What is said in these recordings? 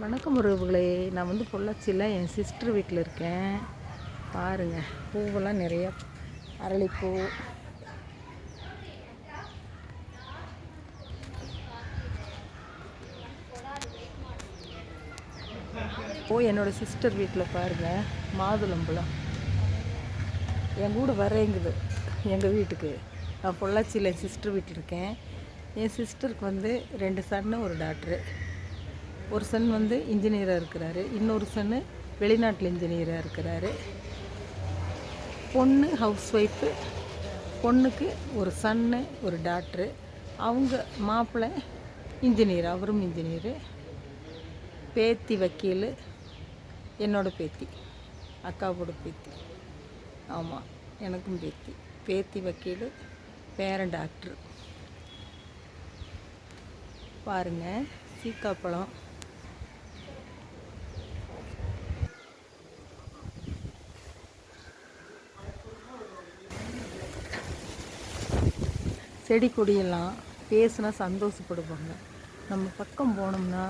வணக்கம் உறவுகளே. நான் பொள்ளாச்சியில் என் சிஸ்டர் வீட்டில் இருக்கேன். பாருங்கள், பூவெல்லாம் நிறைய அரளிப்பூ. என்னோடய சிஸ்டர் வீட்டில் பாருங்கள், மாதுளம்பழம் என் கூட வரேங்குது எங்கள் வீட்டுக்கு. நான் பொள்ளாச்சியில் என் சிஸ்டர் வீட்டில் இருக்கேன். என் சிஸ்டருக்கு 2 சன்னு, ஒரு டாக்டரு. ஒரு சன் இன்ஜினியராக இருக்கிறாரு, இன்னொரு சன்னு வெளிநாட்டில் இன்ஜினியராக இருக்கிறாரு. பொண்ணு ஹவுஸ் ஒய்ஃபு. பொண்ணுக்கு ஒரு சன்னு, ஒரு டாக்டரு. அவங்க மாப்பிள்ளை இன்ஜினியர், அவரும் இன்ஜினியரு. பேத்தி வக்கீல், என்னோடய பேத்தி, அக்காவோட பேத்தி. ஆமாம், எனக்கும் பேத்தி. பேத்தி வக்கீல், பேரன் டாக்டரு. பாருங்கள், சீக்காப்பழம். செடி கொடியெல்லாம் பேசுனா சந்தோஷப்படுவாங்க. நம்ம பக்கம் போனோம்னா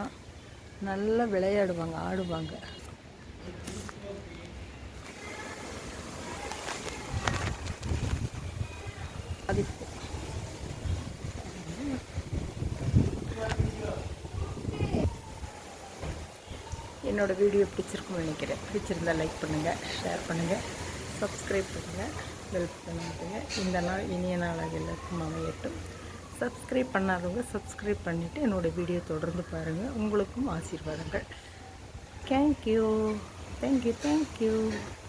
நல்லா விளையாடுவாங்க, ஆடுவாங்க. என்னோடய வீடியோ பிடிச்சிருக்குன்னு நினைக்கிறேன். பிடிச்சிருந்தால் லைக் பண்ணுங்கள், ஷேர் பண்ணுங்கள், சப்ஸ்கிரைப் பண்ணுங்கள், பெல் பண்ணுங்க. இந்த நாள் இனிய நாளாக எல்லாருக்கும் அமையட்டும். சப்ஸ்கிரைப் பண்ணாதவங்க சப்ஸ்கிரைப் பண்ணிவிட்டு என்னோடய வீடியோ தொடர்ந்து பாருங்கள். உங்களுக்கும் ஆசீர்வாதங்கள். தேங்க்யூ.